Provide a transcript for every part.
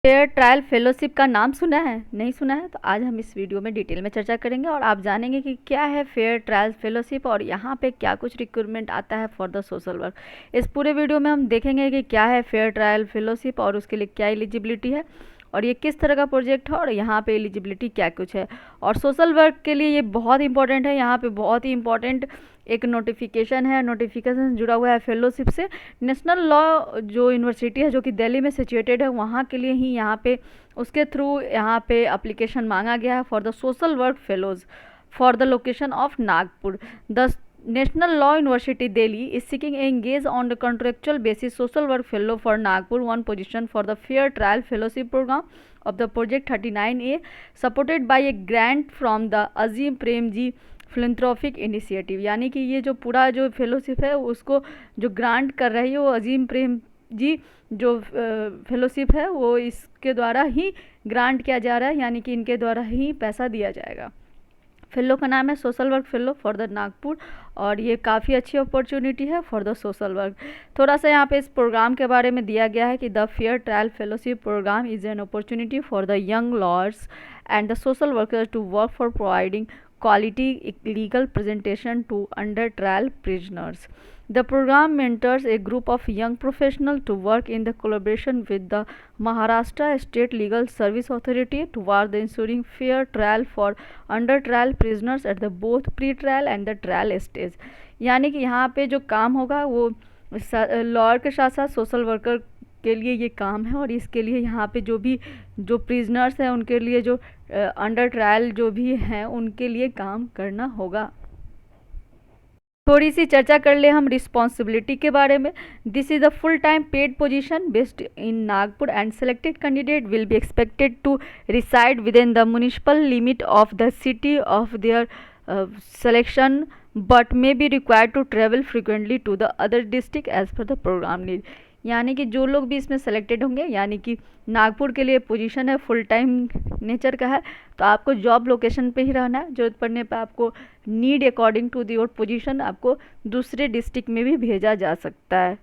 Fair trial fellowship का नाम सुना है? नहीं सुना है तो आज हम इस वीडियो में डिटेल में चर्चा करेंगे और आप जानेंगे कि क्या है फेयर ट्रायल फेलोशिप और यहाँ पे क्या कुछ रिक्रूटमेंट आता है फॉर द सोशल वर्क। इस पूरे वीडियो में हम देखेंगे कि क्या है फेयर ट्रायल फेलोशिप और उसके लिए क्या एलिजिबिलिटी है और ये किस तरह का प्रोजेक्ट है और यहाँ पे एलिजिबिलिटी क्या कुछ है। और सोशल वर्क के लिए ये बहुत इंपॉर्टेंट है। यहाँ पे बहुत ही इंपॉर्टेंट एक नोटिफिकेशन है, नोटिफिकेशन जुड़ा हुआ है फेलोशिप से। नेशनल लॉ जो यूनिवर्सिटी है जो कि दिल्ली में सिचुएटेड है, वहाँ के लिए ही यहाँ पे उसके थ्रू यहाँ पे अप्लीकेशन मांगा गया है for the social work fellows for the location of Nagpur. The National Law University Delhi is seeking engage on the contractual basis social work fellow for Nagpur, one position for the fair trial fellowship program of the project 39A, supported by a grant from the Azim Premji philanthropic initiative. यानी कि ये जो पूरा जो fellowship है उसको जो grant कर रही है वो अजीम प्रेम जी जो फेलोशिप है वो इसके द्वारा ही ग्रांट किया जा रहा है, यानी कि इनके द्वारा ही पैसा दिया जाएगा। फेलो का नाम है social work fellow for the Nagpur और ये काफ़ी अच्छी अपॉर्चुनिटी है फॉर द सोशल वर्क। थोड़ा सा यहाँ पे इस प्रोग्राम के बारे में दिया गया है कि the fair trial fellowship programme is an opportunity for the young lawyers and the social workers to work for providing quality legal presentation to under trial prisoners. The program mentors a group of young professionals to work in the collaboration with the Maharashtra State Legal Service Authority toward the ensuring fair trial for under trial prisoners at the both pre-trial and the trial stage. यानी कि यहाँ पे जो काम होगा वो lawyer के साथ साथ सोशल वर्कर के लिए ये काम है और इसके लिए यहाँ पे जो प्रिजनर्स हैं उनके लिए जो अंडर ट्रायल जो भी हैं उनके लिए काम करना होगा। थोड़ी सी चर्चा कर ले हम रिस्पॉन्सिबिलिटी के बारे में। This is a full time paid position based in Nagpur and selected candidate will be expected to reside within the municipal limit of the city of their selection but may be required to travel frequently to the other district as per the program need। यानी कि जो लोग भी इसमें selected होंगे, यानी कि नागपुर के लिए पोजीशन है, फुल टाइम नेचर का है, तो आपको जॉब लोकेशन पे ही रहना है। जरूरत पड़ने पे आपको need according to your position आपको दूसरे डिस्ट्रिक्ट में भी भेजा जा सकता है।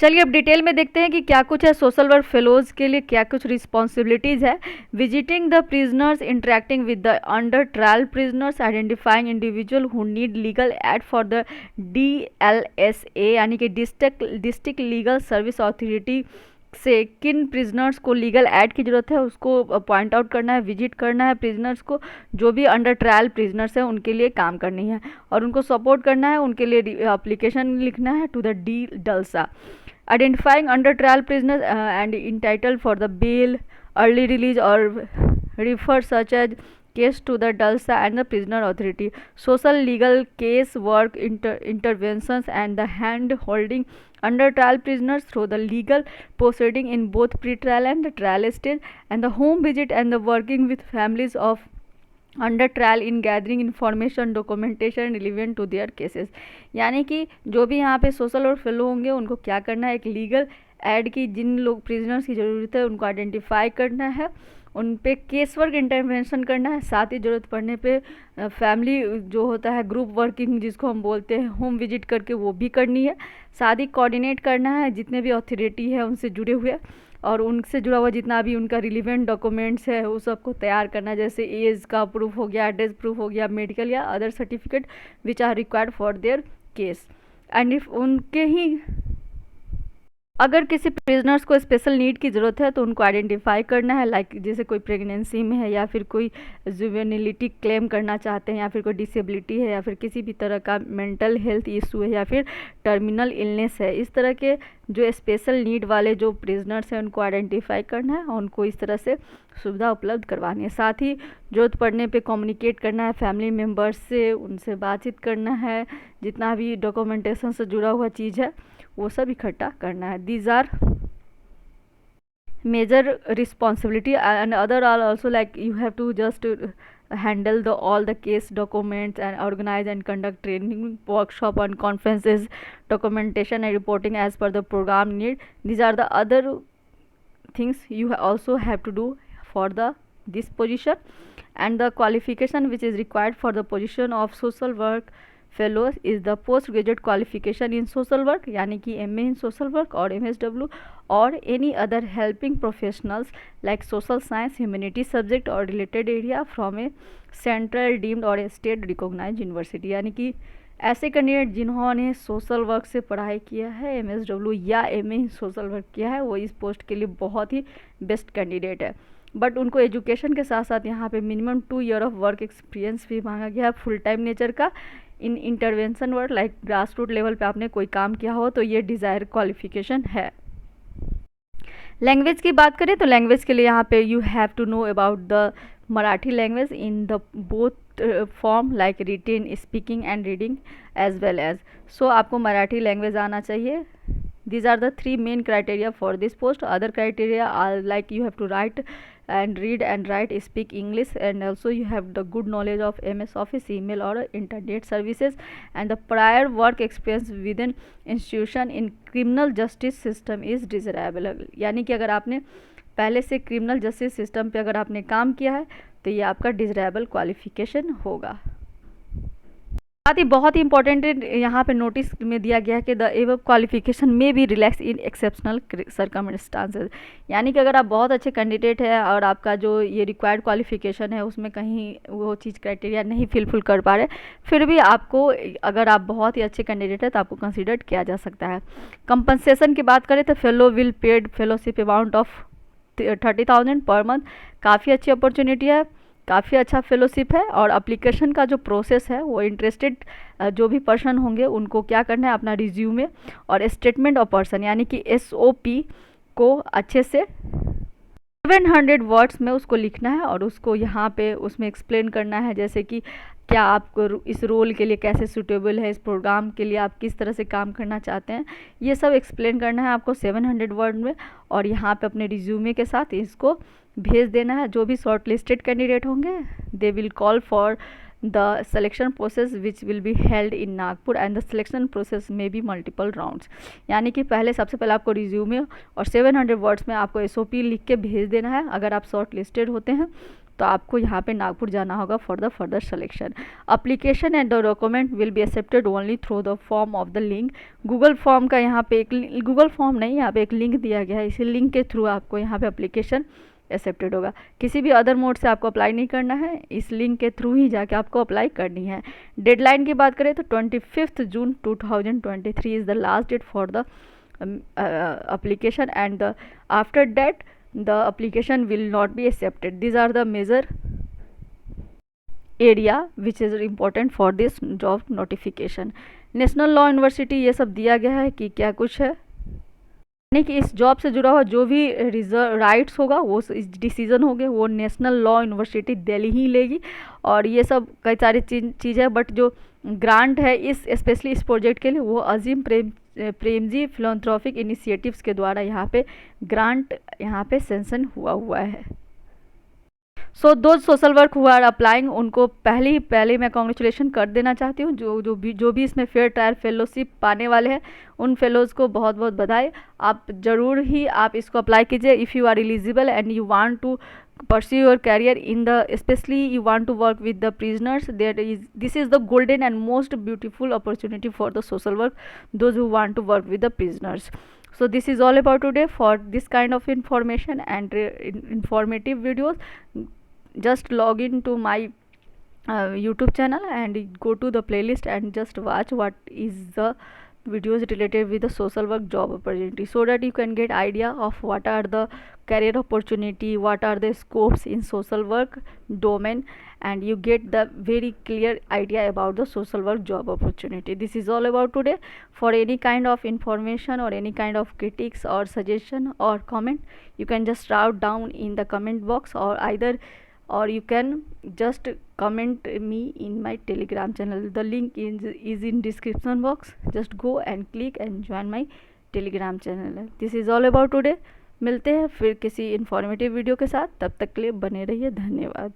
चलिए अब डिटेल में देखते हैं कि क्या कुछ है सोशल वर्क फेलोज के लिए, क्या कुछ रिस्पॉन्सिबिलिटीज़ है। Visiting the prisoners, interacting with the under trial prisoners, identifying individual who need legal aid for the DLSA यानी कि डिस्ट्रिक्ट लीगल सर्विस अथॉरिटी से किन प्रिजनर्स को लीगल एड की ज़रूरत है उसको पॉइंट आउट करना है, विजिट करना है प्रिजनर्स को। जो भी अंडर ट्रायल प्रिजनर्स हैं उनके लिए काम करनी है और उनको सपोर्ट करना है, उनके लिए एप्लीकेशन लिखना है to the DLSA। Identifying under trial prisoners and entitled for the bail, early release or refer such as case to the DLSA and the prisoner authority. Social legal case work interventions and the hand holding under trial prisoners through the legal proceeding in both pre-trial and the trial stage, and the home visit and the working with families of under trial in gathering information documentation relevant to their cases. यानी कि जो भी यहाँ पे social और fellow होंगे उनको क्या करना है, एक लीगल एड की जिन लोग प्रिजनर्स की ज़रूरत है उनको आइडेंटिफाई करना है, उन पे केस वर्क इंटरवेंशन करना है, साथ ही ज़रूरत पड़ने पे फैमिली जो होता है ग्रुप वर्किंग जिसको हम बोलते हैं होम विजिट करके वो भी करनी है, साथ ही कोऑर्डिनेट करना है जितने भी अथॉरिटी है उनसे जुड़े हुए और उनसे जुड़ा हुआ जितना भी उनका रिलीवेंट डॉक्यूमेंट्स है वो सबको तैयार करना, जैसे एज का प्रूफ हो गया, एड्रेस प्रूफ हो गया, मेडिकल या other certificate which are required for their case. And if उनके ही अगर किसी प्रिजनर्स को स्पेशल नीड की ज़रूरत है तो उनको आइडेंटिफाई करना है, लाइक जैसे कोई प्रेगनेंसी में है या फिर कोई जुवेनिलिटी क्लेम करना चाहते हैं या फिर कोई डिसेबिलिटी है या फिर किसी भी तरह का मेंटल हेल्थ इशू है या फिर टर्मिनल इलनेस है। इस तरह के जो स्पेशल नीड वाले जो प्रिजनर्स हैं उनको आइडेंटिफाई करना है और उनको इस तरह से सुविधा उपलब्ध करवानी है। साथ ही ज़रूरत पड़ने पे कम्युनिकेट करना है फैमिली मेम्बर्स से, उनसे बातचीत करना है, जितना भी डॉक्यूमेंटेशन से जुड़ा हुआ चीज़ है वो सब इकट्ठा करना है। These are major responsibility and other are also like you have to just handle all the case documents and organize and conduct training workshop and conferences, documentation and reporting as per the program need. These are the other things you also have to do for this position, and the qualification which is required for the position of social work fellows is the post graduate qualification in social work, यानी कि MA इन social वर्क और MSW और any other helping professionals like social science, humanity subject और related area from a central deemed और state recognised university, यानी कि ऐसे कैंडिडेट जिन्होंने सोशल वर्क से पढ़ाई किया है, MSW या MA इन सोशल वर्क किया है, वो इस पोस्ट के लिए बहुत ही बेस्ट कैंडिडेट है। बट उनको एजुकेशन के साथ साथ यहाँ पे minimum 2 year of work experience भी मांगा गया है, फुल टाइम नेचर का in intervention work, like grass root level पे आपने कोई काम किया हो तो ये डिज़ायर क्वालिफिकेशन है। लैंग्वेज की बात करें तो लैंग्वेज के लिए यहाँ पे you have to know about the Marathi language in the both form like written, speaking and reading as well as. So आपको मराठी लैंग्वेज आना चाहिए। These are the 3 main criteria for this post. Other criteria are like you have to write and read and write, speak English, and also you have the good knowledge of MS Office, email or internet services, and the prior work experience within institution in criminal justice system is desirable। यानी कि अगर आपने पहले से criminal justice system पे अगर आपने काम किया है तो ये आपका डिजरेबल क्वालिफिकेशन होगा। साथ ही बहुत ही इंपॉर्टेंट यहाँ पे नोटिस में दिया गया है कि द एबव क्वालिफिकेशन में भी रिलैक्स इन एक्सेप्शनल सर्कमस्टांसेस, यानी कि अगर आप बहुत अच्छे कैंडिडेट हैं और आपका जो ये रिक्वायर्ड क्वालिफिकेशन है उसमें कहीं वो चीज़ क्राइटेरिया नहीं फिलफिल कर पा रहे, फिर भी आपको, अगर आप बहुत ही अच्छे कैंडिडेट हैं तो आपको कंसिडर किया जा सकता है। कंपनसेशन की बात करें तो fellow will paid fellowship amount of 30,000 per month, काफ़ी अच्छी अपॉर्चुनिटी है, काफ़ी अच्छा फेलोशिप है। और अप्लीकेशन का जो प्रोसेस है वो इंटरेस्टेड जो भी पर्सन होंगे उनको क्या करना है, अपना रिज्यूमे और स्टेटमेंट ऑफ पर्सन यानी कि SOP को अच्छे से 700 वर्ड्स में उसको लिखना है और उसको यहाँ पे उसमें एक्सप्लेन करना है, जैसे कि क्या आपको इस रोल के लिए कैसे सूटेबल है, इस प्रोग्राम के लिए आप किस तरह से काम करना चाहते हैं, ये सब एक्सप्लेन करना है आपको 700 वर्ड में और यहाँ पे अपने रिज्यूमे के साथ इसको भेज देना है। जो भी शॉर्ट लिस्टेड कैंडिडेट होंगे they will call for the selection process which will be held in Nagpur and the selection process में बी मल्टीपल राउंड्स, यानी कि सबसे पहले आपको रिज्यूमे और 700 वर्ड्स में आपको SOP लिख के भेज देना है। अगर आप शॉर्ट लिस्टेड होते हैं तो आपको यहाँ पे नागपुर जाना होगा for the further selection. Application and the document will be accepted only through the form of the link. Google form का यहाँ पे एक गूगल फॉर्म नहीं, यहाँ पे एक लिंक दिया गया है, इसी लिंक के थ्रू आपको यहाँ पे अप्लीकेशन एक्सेप्टेड होगा। किसी भी अदर मोड से आपको अप्लाई नहीं करना है, इस लिंक के थ्रू ही जाके आपको अप्लाई करनी है। डेडलाइन की बात करें तो 25 June 2023 is the last date for the application and after that the application will not be accepted. These are the major area which is important for this job notification. National law university ये सब दिया गया है कि क्या कुछ है, यानी कि इस जॉब से जुड़ा हुआ जो भी राइट्स होगा वो डिसीजन होंगे वो नेशनल लॉ यूनिवर्सिटी दिल्ली ही लेगी। और ये सब कई सारी चीज़ है, बट जो ग्रांट है इस स्पेशली इस प्रोजेक्ट के लिए वो अजीम प्रेमजी फिलैंथ्रोपिक इनिशिएटिव्स के द्वारा यहाँ पे ग्रांट यहाँ पे सेंशन हुआ है। सो दो सोशल वर्क हुआ अप्लाइंग उनको पहले मैं कॉन्ग्रेचुलेशन कर देना चाहती हूँ। जो भी इसमें फेयर ट्रायल फेलोशिप पाने वाले हैं उन फेलोज़ को बहुत बहुत बधाई। आप ज़रूर ही आप इसको अप्लाई कीजिए if you are eligible and you want to pursue your career in the, especially you want to work with the prisoners, this is the golden and most beautiful opportunity for the social work, those who want to work with the prisoners. So this is all about today. For this kind of information and informative videos, just log in to my YouTube channel and go to the playlist and just watch what is the videos related with the social work job opportunity, so that you can get idea of what are the career opportunity, what are the scopes in social work domain, and you get the very clear idea about the social work job opportunity. This is all about today. For any kind of information or any kind of critiques or suggestion or comment, you can just write down in the comment box, or you can just comment me in my Telegram channel. The link is in description box. Just go and click and join my Telegram channel. This is all about today. मिलते हैं फिर किसी informative video के साथ, तब तक के लिए बने रहिए। धन्यवाद।